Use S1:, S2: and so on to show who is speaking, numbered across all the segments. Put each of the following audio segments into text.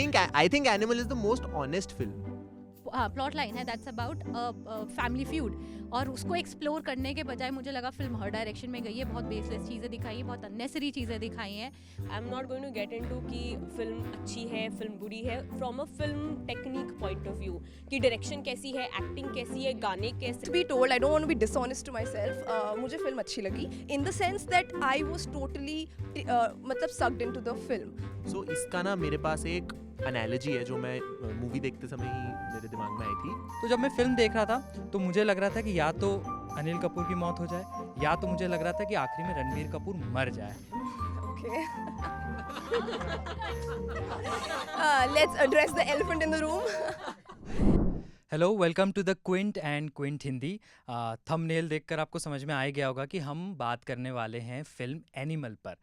S1: think Animal is the most honest film.
S2: Plot line है that's about family feud, और उसको explore करने के बजाय मुझे लगा फिल्म हर डायरेक्शन में गई है, बहुत बेसलेस चीज़ें दिखाई हैं, बहुत अननेसरी चीज़ें दिखाई हैं.
S3: I am not going to get into कि फिल्म अच्छी है, फिल्म बुरी है, from a film technique point of view कि डायरेक्शन कैसी है, एक्टिंग कैसी है, गाने कैसे.
S4: To be told, I don't want to be dishonest to myself. मुझे फिल्म अच्छी लगी in the sense that I was totally मतलब sucked into the film.
S1: So इसका ना मेरे पास एक एनालॉजी है जो मैं मूवी देखते समय ही मेरे दिमाग में आई थी.
S5: तो जब मैं फिल्म देख रहा था तो मुझे लग रहा था कि या तो अनिल कपूर की मौत हो जाए, या तो मुझे लग रहा था कि आखिरी में रणबीर कपूर मर जाए.
S4: Okay. Let's address the elephant in the room.
S5: Hello, welcome to the Quint and Quint Hindi. Thumbnail देखकर आपको समझ में आ ही गया होगा कि हम बात करने वाले हैं फिल्म एनिमल पर.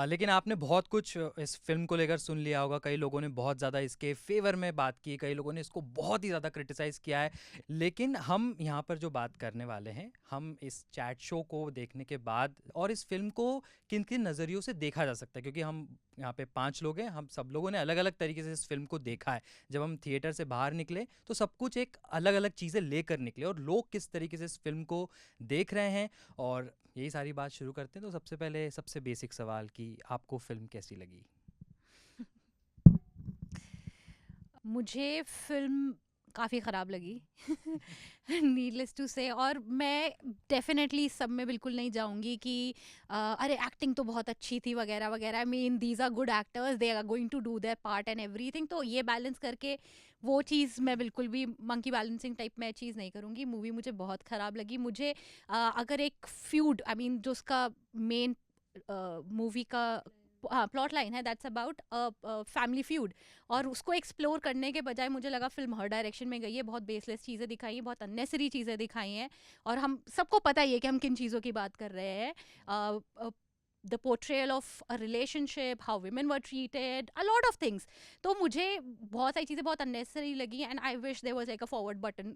S5: लेकिन आपने बहुत कुछ इस फिल्म को लेकर सुन लिया होगा. कई लोगों ने बहुत ज़्यादा इसके फेवर में बात की, कई लोगों ने इसको बहुत ही ज़्यादा क्रिटिसाइज़ किया है. लेकिन हम यहाँ पर जो बात करने वाले हैं, हम इस चैट शो को देखने के बाद और इस फिल्म को किन किन नज़रियों से देखा जा सकता है, क्योंकि हम यहाँ पे 5 लोग हैं, हम सब लोगों ने अलग अलग तरीके से इस फिल्म को देखा है. जब हम थिएटर से बाहर निकले तो सब कुछ एक अलग अलग चीज़ें लेकर निकले, और लोग किस तरीके से इस फिल्म को देख रहे हैं, और यही सारी बात शुरू करते हैं. तो सबसे पहले सबसे बेसिक सवाल कि आपको फिल्म कैसी लगी?
S2: मुझे फिल्म काफ़ी ख़राब लगी नीडलेस टू से. और मैं डेफिनेटली सब में बिल्कुल नहीं जाऊंगी कि अरे एक्टिंग तो बहुत अच्छी थी वगैरह वगैरह. I mean these are good actors, they are going to do their part and everything. तो ये बैलेंस करके वो चीज़ मैं बिल्कुल भी मंकी बैलेंसिंग टाइप में चीज़ नहीं करूँगी. मूवी मुझे बहुत ख़राब लगी. मुझे अगर एक फ्यूड, आई मीन जो उसका मेन मूवी का प्लॉट लाइन है दैट्स अबाउट फैमिली फ्यूड, और उसको एक्सप्लोर करने के बजाय मुझे लगा फिल्म हर डायरेक्शन में गई है, बहुत बेसलेस चीज़ें दिखाई हैं, बहुत अननेसरी चीज़ें दिखाई हैं. और हम सबको पता ही है कि हम किन चीज़ों की बात कर रहे हैं. The portrayal of a relationship, how women were treated, a lot of things. तो मुझे बहुत सारी चीज़ें बहुत अननेसरी लगी, and I wish there was like a forward button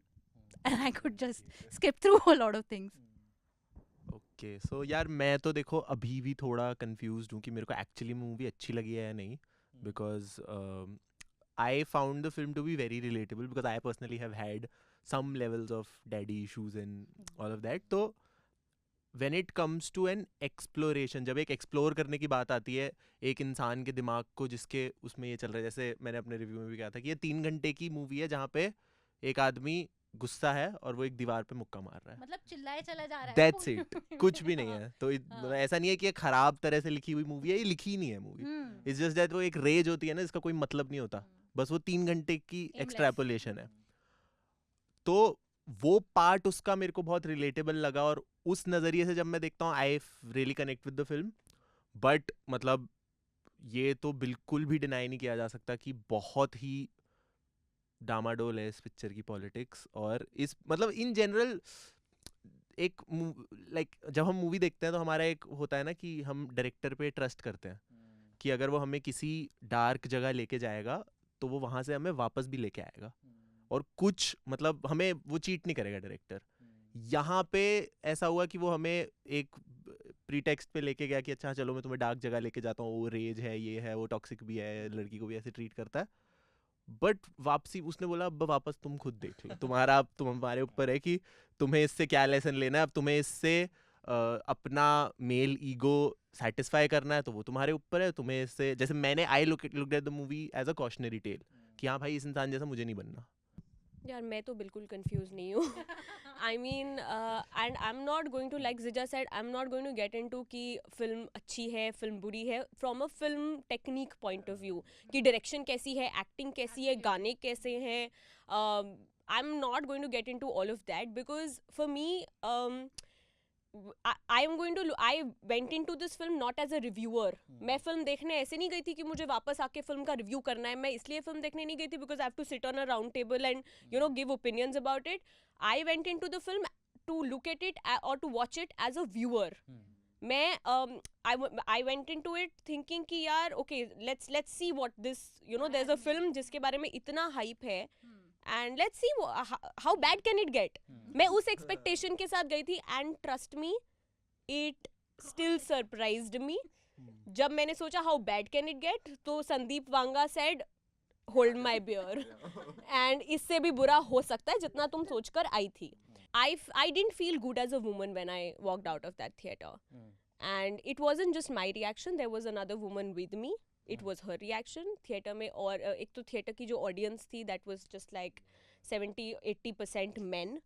S2: and I could just skip through a lot of things.
S1: Okay, so यार मैं तो देखो अभी भी थोड़ा कंफ्यूज्ड हूँ कि मेरे को एक्चुअली मूवी अच्छी लगी है या नहीं. Because I found the film to be very relatable, because I personally have had some levels of daddy issues and all of that. तो when it comes to an exploration, जब एक explore करने की बात आती है एक इंसान के दिमाग को जिसके उसमें ये चल रहा है, जैसे मैंने अपने रिव्यू में भी कहा था कि ये 3 घंटे की मूवी है जहाँ पे एक आदमी गुस्सा है और वो एक दीवार पे मुक्का मार रहा है.
S2: मतलब चिल्लाए चला जा रहा है.
S1: That's it. कुछ भी नहीं है. तो ऐसा नहीं है कि ये खराब तरह से लिखी हुई मूवी है, ये लिखी ही नहीं है मूवी. इट्स जस्ट दैट वो एक रेज होती है ना, इसका कोई मतलब नहीं होता, बस वो 3 घंटे की एक्सट्रैपोलेशन है. तो वो पार्ट उसका मेरे को बहुत रिलेटेबल लगा, और उस नज़रिए से जब मैं देखता हूँ I really connect with the film. But मतलब ये तो बिल्कुल भी डिनाई नहीं किया जा सकता कि बहुत ही डामाडोल है इस पिक्चर की पॉलिटिक्स. और इस मतलब इन जनरल एक लाइक जब हम मूवी देखते हैं तो हमारा एक होता है ना कि हम डायरेक्टर पे ट्रस्ट करते हैं कि अगर वो हमें किसी डार्क जगह लेके जाएगा तो वो वहाँ से हमें वापस भी लेके आएगा, और कुछ मतलब हमें वो चीट नहीं करेगा डायरेक्टर. यहाँ पे ऐसा हुआ कि वो हमें एक प्रीटेक्स्ट पे लेके गया कि अच्छा चलो मैं तुम्हें डार्क जगह लेके जाता हूँ, वो रेज है, ये है, वो टॉक्सिक भी है, लड़की को भी ऐसे ट्रीट करता है. बट वापसी उसने बोला अब वापस तुम खुद देख लो, तुम्हारे ऊपर है कि तुम्हें इससे क्या लेसन लेना है. अब तुम्हें इससे अपना मेल ईगो सेटिस्फाई करना है तो वो तुम्हारे ऊपर है. तुम्हें इससे, जैसे मैंने I look at the movie as a cautionary tale कि हाँ भाई इस इंसान जैसा मुझे नहीं बनना.
S3: यार मैं तो बिल्कुल कंफ्यूज नहीं हूँ. I mean and I am not going to, like Jija said, I am not going to get into कि फिल्म अच्छी है, फिल्म बुरी है, from a film technique point of view कि डायरेक्शन कैसी है, एक्टिंग कैसी है, गाने कैसे हैं. I am not going to get into all of that because for me I went into this film not as a reviewer. मैं film देखने ऐसे नहीं गई थी कि मुझे वापस आके फिल्म का रिव्यू करना है. मैं इसलिए फिल्म देखने नहीं गई थी because I have to sit on a round table and give opinions about it. I went into the film to look at it or to watch it as a viewer. मैं I went into it thinking कि यार okay, let's see what this, there's a film जिसके बारे में इतना hype है and let's see how bad can it get. मैं उस expectation के साथ गई थी and trust me, it still surprised me. जब मैंने सोचा how bad can it get, तो Sandeep Vanga said hold my beer and इससे भी बुरा हो सकता है जितना तुम सोचकर आई थी. I didn't feel good as a woman when I walked out of that theater. And it wasn't just my reaction, there was another woman with me. It was her reaction. Theater में और एक तो theater की जो audience थी, that was just like 70-80% men.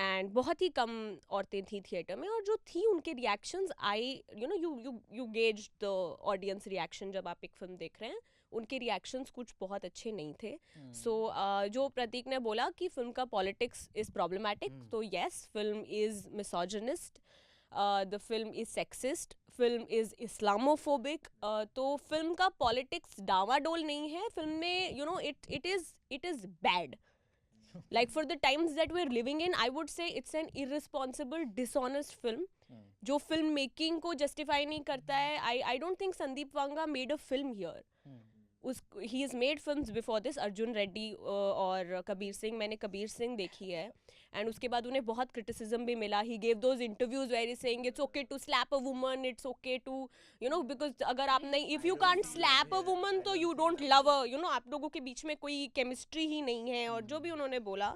S3: And बहुत ही कम औरतें थी theater में, और जो थी उनके reactions, you gauge the audience reaction जब आप एक film देख रहे हैं, उनके रिएक्शंस कुछ बहुत अच्छे नहीं थे. सो जो प्रतीक ने बोला कि फिल्म का पॉलिटिक्स इज प्रॉब्लमैटिक, तो yes, film is misogynist, the film is sexist, film is Islamophobic. तो फिल्म का पॉलिटिक्स डावाडोल नहीं है फिल्म में. It is bad. Like for the times that we're living in, I would say it's an irresponsible, dishonest film. जो film making को justify नहीं करता है. I don't think Sandeep Vanga made a film here. He has made films before this, Arjun Reddy और कबीर सिंह. मैंने कबीर सिंह देखी है, and उसके बाद उन्हें बहुत क्रिटिसिज्म भी मिला. He gave those interviews where he saying it's okay to slap a woman, it's okay to because अगर आप नहीं, if you can't slap a woman तो यू डोंट लव अ, आप लोगों के बीच में कोई केमिस्ट्री ही नहीं है. और जो भी उन्होंने बोला,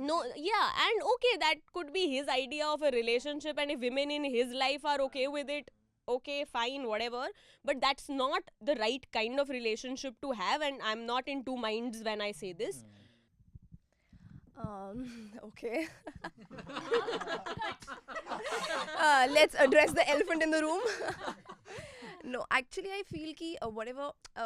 S3: no, yeah, and okay, that could be his idea of a relationship, and if women in his life are okay with it, okay, fine, whatever, but that's not the right kind of relationship to have, and I'm not in two minds when I say this.
S4: Okay. Let's address the elephant in the room. No, actually I feel ki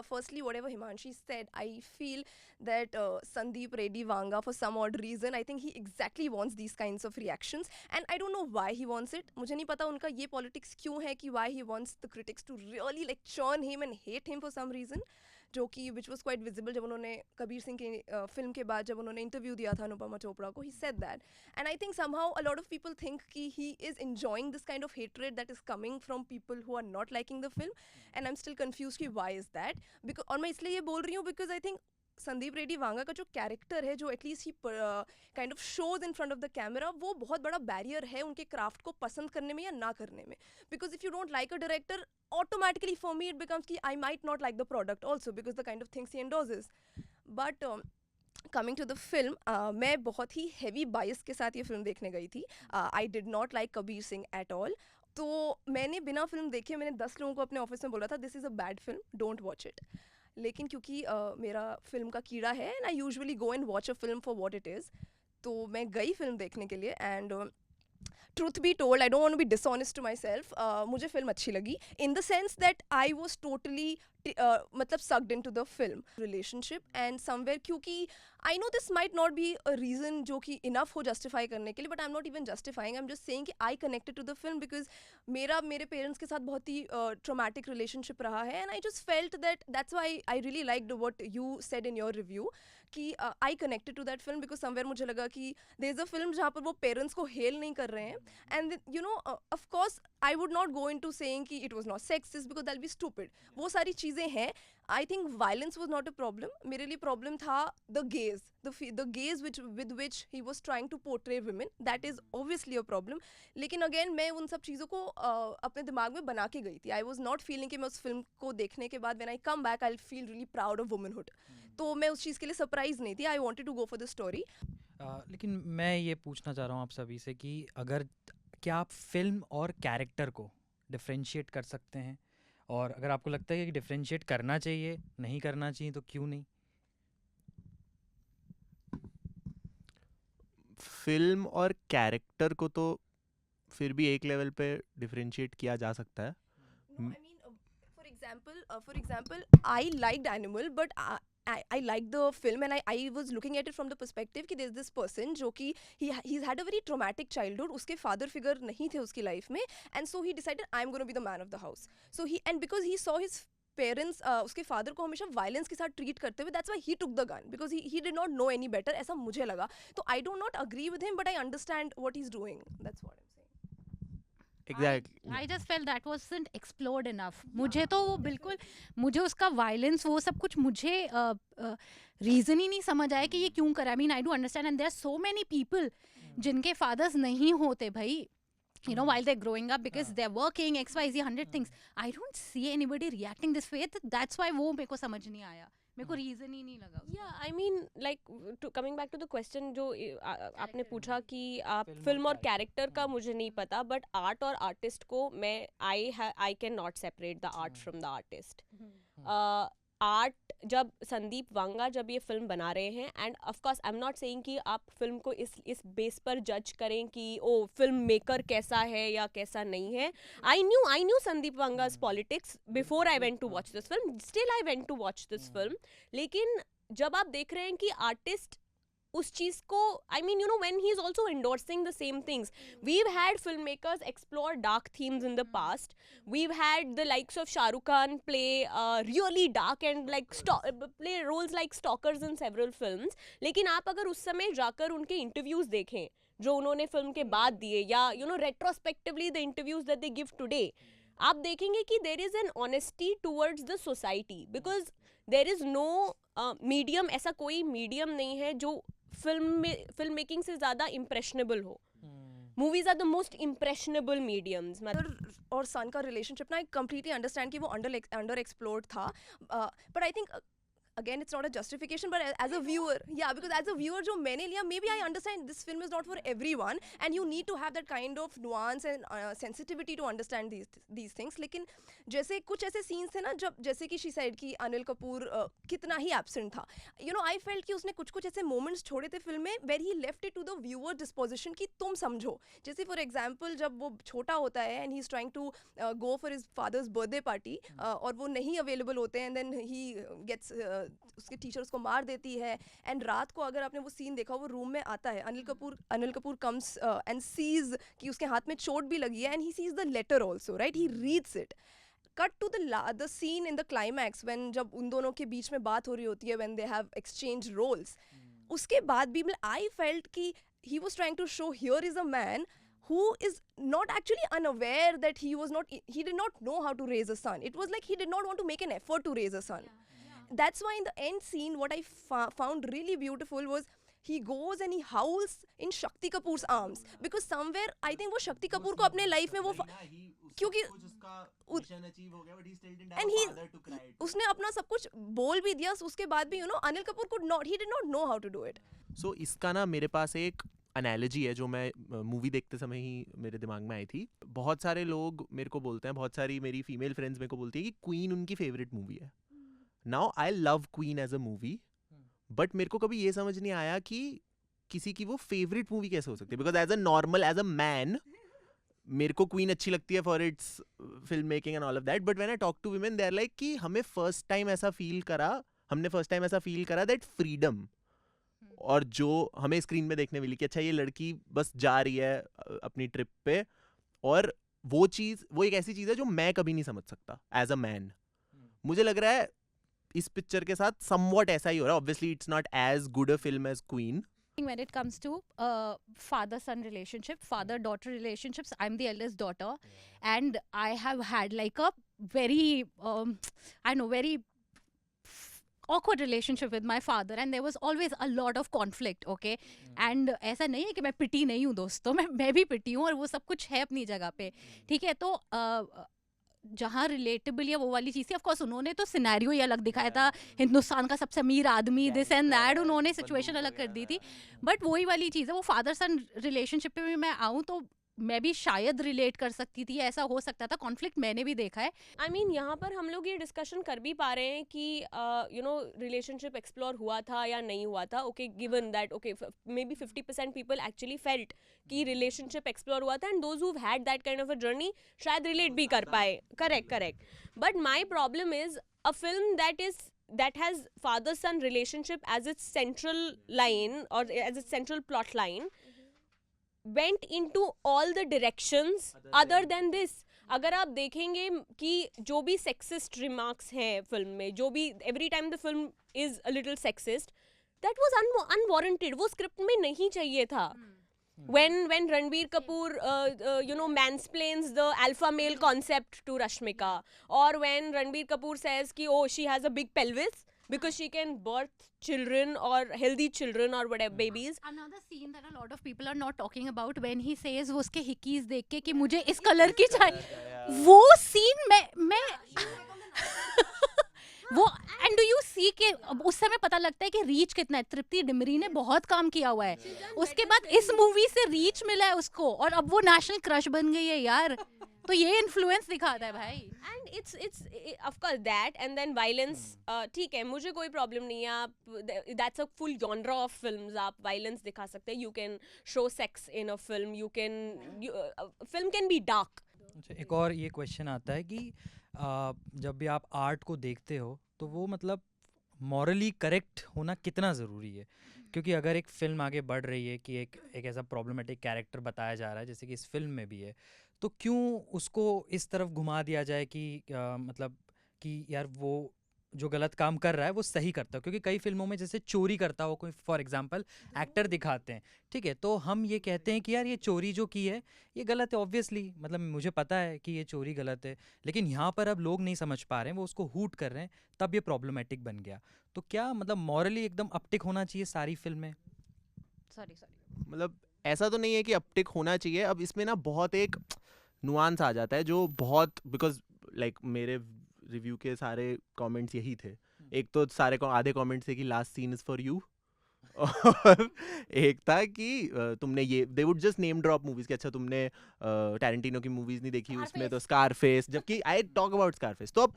S4: firstly whatever Himanshi said, I feel that Sandeep Reddy Vanga, for some odd reason, I think he exactly wants these kinds of reactions, and I don't know why he wants it. मुझे नहीं पता उनका ये politics क्यों है कि why he wants the critics to really like churn him and hate him for some reason, जो कि which was quite visible जब उन्होंने कबीर सिंह के फिल्म के बाद जब उन्होंने इंटरव्यू दिया था अनुपमा चोपड़ा को, he said that, and I think somehow a lot of people think कि he is enjoying this kind of hatred that is coming from people who are not liking the film, and I'm still confused कि why is that, because और मैं इसलिए ये बोल रही हूँ because I think Sandeep Reddy Vanga का जो कैरेक्टर है, जो at least he kind of shows in front of the camera, वो बहुत बड़ा बैरियर है उनके क्राफ्ट को पसंद करने में या ना करने में. Because if you don't like a director, automatically for me it becomes कि I might not like the product also because the kind of things he endorses. But coming to the film, मैं बहुत ही heavy बायस के साथ ये film देखने गई थी. I did not like Kabir Singh at all. तो मैंने बिना फिल्म देखे मैंने 10 लोगों को अपने ऑफिस में बोला था this is a bad film, don't watch it. लेकिन क्योंकि मेरा फिल्म का कीड़ा है and I usually go and watch a film for what it is, तो मैं गई फिल्म देखने के लिए. And truth be told, I don't want to be dishonest to myself, मुझे फिल्म अच्छी लगी in the sense that I was totally मतलब sucked into the film relationship and somewhere, क्योंकि I know this might not be a reason जो कि enough हो justify करने के लिए, but I'm not even justifying, I'm just saying कि I connected to the film because मेरे parents के साथ बहुत ही traumatic relationship रहा है, and I just felt that that's why I really liked what you said in your review कि I connected to that film because somewhere मुझे लगा कि there is a film जहाँ पर वो parents को hail नहीं कर रहे हैं, and you know of course I would not go into saying कि it was not sexist because that'll be stupid. वो सारी चीज़ें हैं. I think violence was not a problem. मेरे लिए problem था the gaze, the gaze with which he was trying to portray women. That is obviously a problem. लेकिन again मैं उन सब चीज़ों को अपने दिमाग में बना के गई थी. I was not feeling कि मैं उस फिल्म को देखने के बाद when I come back I'll feel really proud of womanhood. तो मैं उस चीज़ के लिए surprise नहीं थी. I wanted to go for the story.
S5: लेकिन मैं ये पूछना चाह रहा हूँ आप सभी से कि क्या आप फिल्म और कैरेक्टर को डिफ्रेंशिएट कर सकते हैं, और अगर आपको लगता है कि डिफ्रेंशिएट करना चाहिए, नहीं करना चाहिए, तो क्यों नहीं?
S1: फिल्म और कैरेक्टर को तो फिर भी एक लेवल पे डिफरेंशिएट किया जा सकता है.
S4: No, I mean, for example, I liked Animal, but I liked the film, and I was looking at it from the perspective कि there's this person जो कि he's had a very traumatic childhood. उसके father figure नहीं थे उसकी life में, and so he decided I'm going to be the man of the house. So because he saw his parents उसके father को हमेशा violence के साथ treat करते हुए, that's why he took the gun because he did not know any better. ऐसा मुझे लगा. तो I do not agree with him, but I understand what he's doing. That's what I'm saying.
S1: Exactly.
S2: I just felt that wasn't explored enough. मुझे तो वो बिल्कुल, मुझे उसका वायलेंस वो सब कुछ मुझे रीज़न ही नहीं समझ आया कि ये क्यों करा. I mean I do understand, and there are so many people जिनके फादर्स नहीं होते भाई. you know, while they're growing up, because they're working XYZ 100 things. I don't see anybody reacting this way. That's why वो मेरे को समझ नहीं आया, मेरे को रीजन ही नहीं लगा.
S3: Yeah, I mean, like, coming back to the question जो आपने पूछा कि आप फिल्म और कैरेक्टर का मुझे नहीं पता, बट आर्ट और आर्टिस्ट को मैं I cannot separate the art from the artist. Art जब संदीप वांगा जब ये फिल्म बना रहे हैं, end of course I am not saying कि आप फिल्म को इस बेस पर जज करें कि ओ फिल्म मेकर कैसा है या कैसा नहीं है. I knew Sandeep Vanga's politics before I went to watch this film. Still I went to watch this film. लेकिन जब आप देख रहे हैं कि आर्टिस्ट उस चीज को, I mean, you know, when he is also endorsing the same things. We've had filmmakers explore dark themes in the past. We've had the likes of Shah Rukh Khan play really dark and like play roles like stalkers in several films. लेकिन आप अगर उस समय जाकर उनके interviews देखें जो उन्होंने फिल्म के बाद दिए, या you know retrospectively the interviews that they give today, आप देखेंगे कि there is an honesty towards the society, because there is no medium, ऐसा कोई मीडियम नहीं है जो फिल्म मेकिंग से ज़्यादा इम्प्रेशनेबल हो. Movies are the most impressionable mediums.
S4: और सन का रिलेशनशिप ना, आई कंप्लीटली अंडरस्टैंड कि वो अंडर एक्सप्लोर्ड था, but I think again it's not a justification, but as a viewer, yeah, because as a viewer जो मैंने लिया, maybe I understand this film is not for everyone and you need to have that kind of nuance and sensitivity to understand these things. लेकिन जैसे कुछ ऐसे scenes थे ना, जब जैसे कि she said कि अनिल कपूर कितना ही absent था, you know, I felt कि उसने कुछ ऐसे moments छोड़े थे फिल्म में where he left it to the viewer disposition कि तुम समझो. जैसे for example जब वो छोटा होता है and he's trying to go for his father's birthday party और वो नहीं available होते हैं, and then he gets उसके टीचर उसको मार देती है, एंड रात को अगर आपने वो सीन देखा, वो रूम में आता है, Anil Kapoor comes and sees कि उसके हाथ में चोट भी लगी है, and he sees the letter also, right, he reads it. Cut to the scene in the climax when जब उन दोनों के बीच में बात हो रही होती है, when they have exchange roles. उसके बाद भी आई फेल्ट कि he was trying to show here is a man who is not actually unaware that he did not know how to raise a son. It was like he did not want to make an effort to raise a son. That's why in the end scene what I found really beautiful was he goes and he howls in Shakti Kapoor's arms, because somewhere I think वो Shakti Kapoor को अपने life में वो क्योंकि उसने अपना सब कुछ बोल भी दिया, उसके बाद भी you know Anil Kapoor he did not know how to do it.
S1: So इसका ना मेरे पास एक एनालॉजी है जो मैं मूवी देखते समय ही मेरे दिमाग में आई थी. बहुत सारे लोग मेरे को बोलते हैं, बहुत सारी मेरी फीमेल फ्रेंड्स मेरे को बोलती है कि क्वीन उनकी फेवरेट मूवी है. Now I love Queen as a movie, but मेरे को कभी ये समझ नहीं आया कि किसी की वो फेवरेट मूवी कैसे हो सकती है. बिकॉज एज अ मैन मेरे को क्वीन अच्छी लगती है for its film making and all of that, but when I talk to women they are like कि हमने फर्स्ट टाइम ऐसा फील करा दैट फ्रीडम, और जो हमें स्क्रीन में देखने मिली कि अच्छा ये लड़की बस जा रही है अपनी ट्रिप पे, और वो एक ऐसी चीज़ है जो मैं कभी नहीं समझ सकता एज अ मैन. मुझे लग रहा है इस पिक्चर के साथ समवॉट ऐसा ही हो रहा है. Obviously it's not as good a film as Queen.
S2: When it comes to father-son relationship, father-daughter relationships, I'm the eldest daughter, and I have had like a very very awkward relationship with my father, and there was always a lot of conflict, okay? And ऐसा नहीं है कि मैं पिटी नहीं हूँ दोस्तों, मैं भी पिटी हूँ, और वो सब कुछ है अपनी जगह पे, ठीक है. तो जहाँ रिलेटेबल या वो वाली चीज़ थी, ऑफ कोर्स उन्होंने तो सिनेरियो ही अलग दिखाया था, हिंदुस्तान का सबसे अमीर आदमी, दिस एंड दैट, उन्होंने सिचुएशन अलग कर दी थी. बट वही वाली चीज़ है, वो फादर सन रिलेशनशिप पे भी मैं आऊँ तो मैं भी शायद रिलेट कर सकती थी, ऐसा हो सकता था. कॉन्फ्लिक्ट मैंने भी देखा है.
S3: आई मीन यहाँ पर हम लोग ये डिस्कशन कर भी पा रहे हैं कि यू नो रिलेशनशिप एक्सप्लोर हुआ था या नहीं हुआ था. Okay, given that okay may be 50% people actually felt कि रिलेशनशिप एक्सप्लोर हुआ था, and those who had that kind of a journey शायद रिलेट भी कर पाए. Correct. But my problem is a film that has father-son relationship as its central line or as its central plot line went into all the directions other than this. अगर आप देखेंगे कि जो भी sexist remarks हैं film में, जो भी every time the film is a little sexist, that was unwarranted. वो स्क्रिप्ट में नहीं चाहिए था. When Ranbir Kapoor you know mansplains the alpha male concept to Rashmika, or when Ranbir Kapoor says कि oh she has a big pelvis, because she can birth children or healthy children or whatever babies.
S2: Another scene that a lot of people are not talking about when he says वो उसके hickeys देख के कि मुझे इस colour की चाहिए, वो सीन मैं वो एंड डू यू सी के उस समय पता लगता है कि रीच कितना है. तृप्ति डिमरी ने बहुत काम किया हुआ है, उसके बाद इस मूवी से रीच मिला है उसको और अब वो नेशनल क्रश बन गई है यार. तो ये इन्फ्लुएंस दिखाता है भाई.
S3: And it's of course that, and then violence. ठीक है, मुझे कोई प्रॉब्लम नहीं है. आप that's a full genre of films. आप violence दिखा सकते हैं. You can show sex in a film. Film can be dark.
S5: एक और ये क्वेश्चन आता है कि जब भी आप आर्ट को देखते हो तो वो मतलब मॉरली करेक्ट होना कितना ज़रूरी है, क्योंकि अगर एक फिल्म आगे बढ़ रही है कि एक ऐसा प्रॉब्लमेटिक कैरेक्टर बताया जा रहा है जैसे कि इस फिल्म में भी है, तो क्यों उसको इस तरफ घुमा दिया जाए कि मतलब कि यार वो जो गलत काम कर रहा है वो सही करता है. क्योंकि कई फिल्मों में जैसे चोरी करता हो कोई फॉर एग्जांपल एक्टर दिखाते हैं, ठीक है, तो हम ये कहते हैं कि यार ये चोरी जो की है ये गलत है. ऑब्वियसली मतलब मुझे पता है कि ये चोरी गलत है, लेकिन यहाँ पर अब लोग नहीं समझ पा रहे हैं, वो उसको हूट कर रहे हैं, तब ये प्रॉब्लमेटिक बन गया. तो क्या मतलब मॉरली एकदम अपटिक होना चाहिए सारी फिल्में?
S2: सॉरी
S1: मतलब ऐसा तो नहीं है कि अपटिक होना चाहिए. अब इसमें ना बहुत एक नुआंस आ जाता है जो बहुत, बिकॉज लाइक मेरे रिव्यू के सारे कमेंट्स यही थे. एक तो सारे आधे कमेंट्स थे कि last scene is for you, और एक था कि तुमने ये they would just name drop movies कि अच्छा तुमने टैरेंटिनो की मूवीज नहीं देखी, उसमें तो स्कारफेस, जबकि आई टॉक अबाउट स्कारफेस. तो अब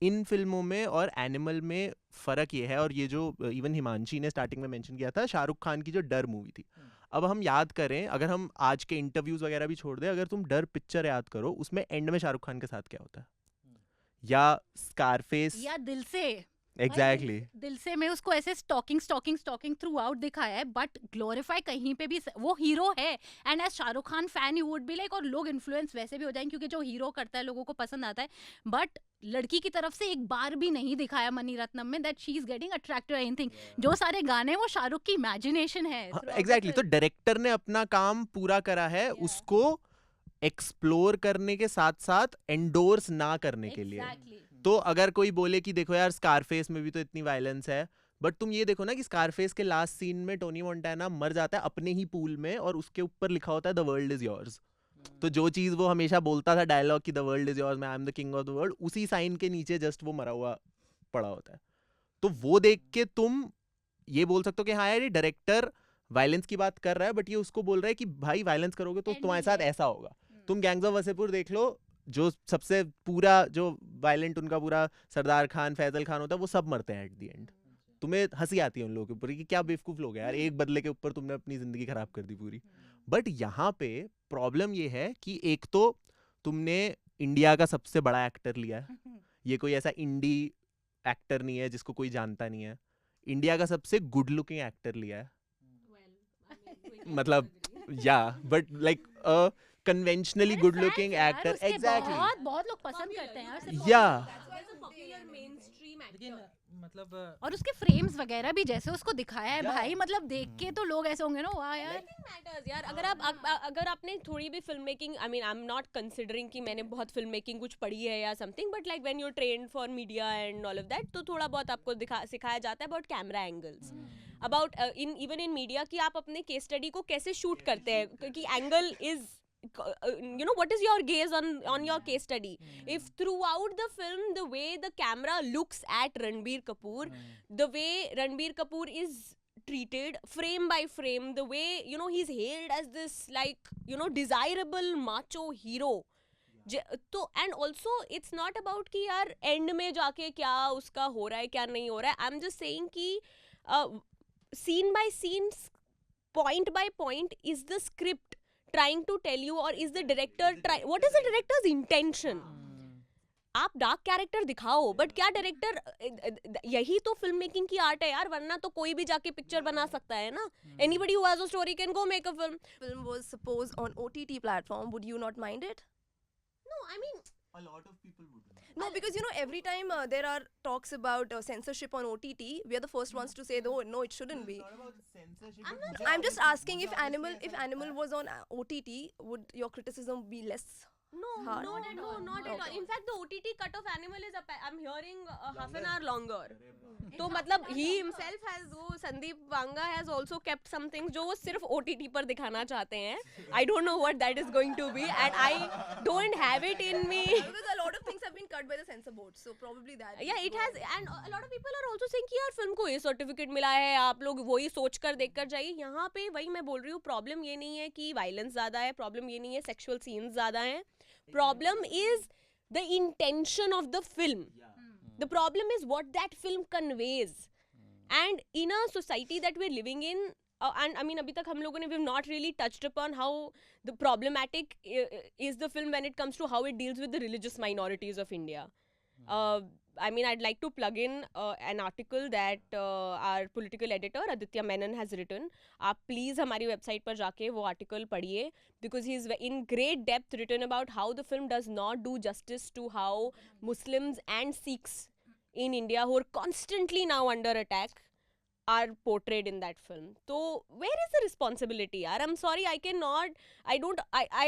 S1: इन फिल्मों में और एनिमल में फ़र्क ये है, और ये जो इवन हिमांशी ने स्टार्टिंग में मेंशन किया था शाहरुख खान की जो डर मूवी थी. अब हम याद करें, अगर हम आज के इंटरव्यूज वगैरह भी छोड़ दें, अगर तुम डर पिक्चर याद करो, उसमें एंड में शाहरुख खान के साथ क्या होता है, या स्कारफेस,
S2: या दिल से.
S1: एग्जैक्टली
S2: दिल से में उसको ऐसे स्टॉकिंग थ्रू आउट दिखाया है, बट ग्लोरीफाई कहीं पे भी वो हीरो है. And as Shahrukh Khan fan you would be like, और लोग इन्फ्लुएंस वैसे भी हो जाएंगे क्योंकि जो हीरो करता है लोगों को पसंद आता है. बट लड़की की तरफ से एक बार भी नहीं दिखाया मणिरत्नम में that she is getting attracted anything. जो सारे गाने वो शाहरुख की इमेजिनेशन है.
S1: एग्जैक्टली. तो डायरेक्टर ने अपना काम पूरा करा है, उसको एक्सप्लोर करने के साथ साथ एंडोर्स ना करने के लिए. तो अगर कोई बोले कि देखो यार स्कारफेस में भी तो इतनी वायलेंस है, बट तुम ये देखो ना कि स्कारफेस के लास्ट सीन में टोनी मोंटाना मर जाता है अपने ही पूल में, और उसके ऊपर लिखा होता है द वर्ल्ड इज योर्स. तो जो चीज वो हमेशा बोलता था डायलॉग की the world is yours, I am the king of the world, उसी साइन के नीचे जस्ट वो मरा हुआ पड़ा होता है. तो वो देख के तुम ये बोल सकते हो कि हाँ यार ये डायरेक्टर वायलेंस की बात कर रहा है, बट ये उसको बोल रहा है कि भाई वायलेंस करोगे तो तुम्हारे साथ ऐसा होगा. तुम गैंग्स ऑफ वसेपुर देख लो, जो सबसे पूरा जो वायलेंट उनका पूरा सरदार खान, फैजल खान होता है, वो सब मरते हैं एट द एंड. तुम्हें हंसी आती है उन लोगों के ऊपर कि क्या बेवकूफ लोग हैं यार, एक बदले के ऊपर तुमने अपनी जिंदगी खराब कर दी पूरी. बट यहाँ पे प्रॉब्लम ये है कि एक तो तुमने इंडिया का सबसे बड़ा एक्टर लिया है, ये कोई ऐसा इंडी एक्टर नहीं है जिसको कोई जानता नहीं है. इंडिया का सबसे गुड लुकिंग एक्टर लिया है, मतलब या but like conventionally good looking actor. Exactly.
S2: बहुत लोग पसंद करते हैं यार.
S1: या
S5: मतलब
S2: और उसके फ्रेम्स वगैरह भी जैसे उसको दिखाया है भाई, मतलब देख के तो लोग ऐसे होंगे ना, वाह यार.
S3: मैटर्स यार. अगर आपने थोड़ी भी film making, I mean I am not considering कि मैंने बहुत फिल्म मेकिंग कुछ पढ़ी है या something, but like when you trained for media and all of that, तो थोड़ा बहुत आपको सिखाया जाता है about camera angles, about even in media कि आप अपने केस स्टडी को कैसे शूट करते हैं, क्योंकि angle is you know, what is your gaze on your case study. If throughout the film the way the camera looks at Ranbir Kapoor, the way Ranbir Kapoor is treated frame by frame, the way, you know, he's hailed as this like, you know, desirable macho hero, तो and also it's not about कि यार end में जाके क्या उसका हो रहा है क्या नहीं हो रहा है. I'm just saying कि scene by scene, point by point, is the script trying to tell you, or is the director what is the director's intention? आप डार्क कैरेक्टर दिखाओ, बट क्या डायरेक्टर, यही तो फिल्म मेकिंग की art है यार, वरना तो कोई भी जाके पिक्चर बना सकता है ना. Anybody who has a story can go make a film.
S4: Film was suppose on OTT platform, would you not mind it?
S3: No, I mean,
S1: a lot of people would.
S4: No, because you know every time there are talks about censorship on OTT, we are the first ones to say, "Oh no, it shouldn't be."
S1: It's not about censorship.
S4: I'm just asking if Animal was on OTT, would your criticism be less
S3: No,
S4: हाँ.
S3: no, not at all. In fact, the OTT cut of Animal is I'm hearing half an hour longer. तो मतलब he himself has वो Sandeep Vanga has also kept some things जो वो सिर्फ OTT पर दिखाना चाहते हैं. I don't know what that is going to be, and I don't have it in me.
S4: Because a lot of things have been cut by the censor board, so probably that.
S3: Yeah, it has, and a lot of people are also saying कि यार film को ये certificate मिला है, आप लोग वही सोच कर देख कर जाइए. यहाँ पे वही मैं बोल रही हूँ, प्रॉब्लम ये नहीं है कि वायलेंस ज़्यादा है, प्रॉब्लम ये नहीं है सेक्सुअल सीन्स ज़्यादा हैं, problem is the intention of the film. The problem is what that film conveys. And in a society that we're living in, and I mean, abhi tak hum logon ne we've not really touched upon how the problematic is the film when it comes to how it deals with the religious minorities of India. I mean, I'd like to plug in an article that our political editor Aditya Menon has written. आप please हमारी website पर जाके वो article पढ़िए, because he's in great depth written about how the film does not do justice to how Muslims and Sikhs in India, who are constantly now under attack, are portrayed in that film. So where is the responsibility yaar? I'm sorry, I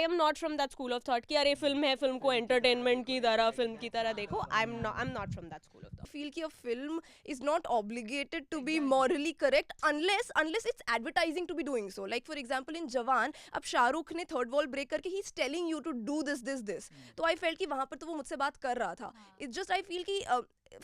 S3: am not from that school of thought कि अरे film है, film को entertainment की तरह, film की तरह देखो. I'm not from that school of thought.
S4: I feel कि a film is not obligated to be morally correct unless it's advertising to be doing so. Like for example in Jawan, अब शाहरुख ने third wall break करके he's telling you to do this. तो I felt कि वहाँ पर तो वो मुझसे बात कर रहा था. It's just I feel कि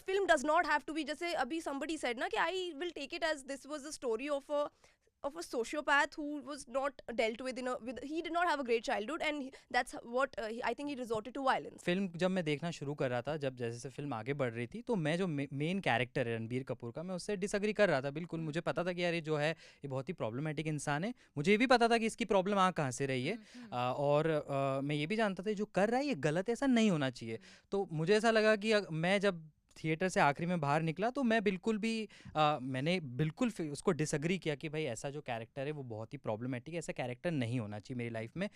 S4: film does not have to be, जैसे अभी somebody said ना कि I will take it as this was the story of a sociopath who was not dealt with he did not have a great childhood, and that's what I think he resorted to violence.
S5: Film जब मैं देखना शुरू कर रहा था, जब जैसे film आगे बढ़ रही थी, तो मैं जो मेन कैरेक्टर है रणबीर कपूर का, मैं उससे डिसएग्री कर रहा था बिल्कुल. मुझे पता था कि यार ये जो है ये बहुत ही प्रॉब्लमेटिक इंसान है. मुझे ये भी पता था कि इसकी प्रॉब्लम कहाँ से रही है, और मैं ये भी जानता था जो कर रहा है ये गलत, ऐसा नहीं होना चाहिए. तो मुझे ऐसा लगा कि मैं जब थिएटर से आखिरी में बाहर निकला तो मैं बिल्कुल भी मैंने बिल्कुल उसको डिसएग्री किया कि भाई ऐसा जो कैरेक्टर है वो बहुत ही प्रॉब्लमेटिक है, ऐसा कैरेक्टर नहीं होना चाहिए मेरी लाइफ में.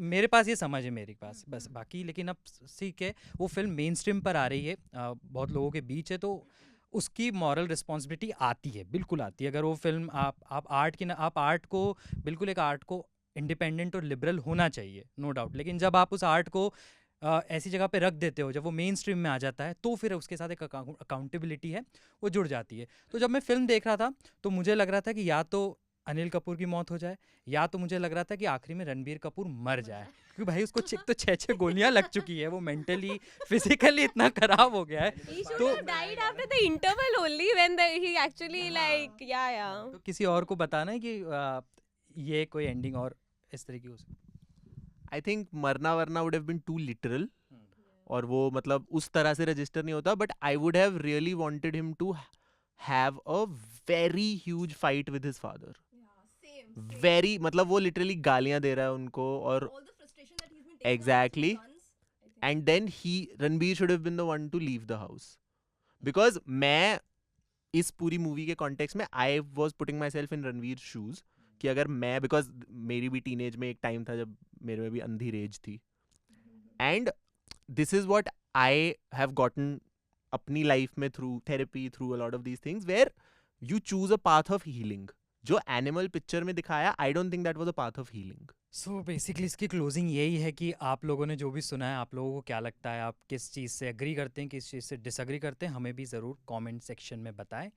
S5: मेरे पास ये समझ है मेरे पास बस. बाकी लेकिन अब सीख है, वो फिल्म मेन स्ट्रीम पर आ रही है, बहुत लोगों के बीच है, तो उसकी मॉरल रिस्पॉन्सिबिलिटी आती है, बिल्कुल आती है. अगर वो फिल्म आप आर्ट को बिल्कुल, एक आर्ट को इंडिपेंडेंट और लिबरल होना चाहिए, नो डाउट. लेकिन जब आप उस आर्ट को ऐसी जगह पे रख देते हो, जब वो मेन स्ट्रीम में आ जाता है, तो फिर उसके साथ एक अकाउंटेबिलिटी है वो जुड़ जाती है. तो जब मैं फिल्म देख रहा था तो मुझे लग रहा था कि या तो अनिल कपूर की मौत हो जाए, या तो मुझे लग रहा था कि आखिरी में रणबीर कपूर मर जाए, क्योंकि भाई उसको तो 6 गोलियां लग चुकी है, वो मेंटली फिजिकली इतना खराब हो गया है.
S3: He should
S5: तो
S3: have died after the interval only when he actually like yeah.
S5: तो किसी और को बताना है कि ये कोई एंडिंग और इस तरह की हो सकती.
S1: आई थिंक मरना वरना would have been too literal, और वो मतलब उस तरह से रजिस्टर नहीं होता. But I would have really wanted him to have a very huge fight with his father. Very, मतलब वो लिटरली गालियां दे रहा है उनको, और exactly, and then Ranbir should have been the one to leave the house. Because मैं इस पूरी मूवी के कॉन्टेक्स्ट में I was putting my self in Ranveer shoes, कि अगर मैं, बिकॉज मेरी भी टीनेज में एक टाइम था जब मेरे में भी अंधी रेज थी, and this is what I have gotten अपनी लाइफ में through therapy, through a lot of these things, where you choose a path of healing. जो एनिमल पिक्चर में दिखाया, I don't think that was a path of healing.
S5: So basically इसकी closing यही है कि आप लोगों ने जो भी सुना है, आप लोगों को क्या लगता है, आप किस चीज़ से एग्री करते हैं, किस चीज़ से डिसएग्री करते हैं, हमें भी ज़रूर कमेंट सेक्शन में बताएं.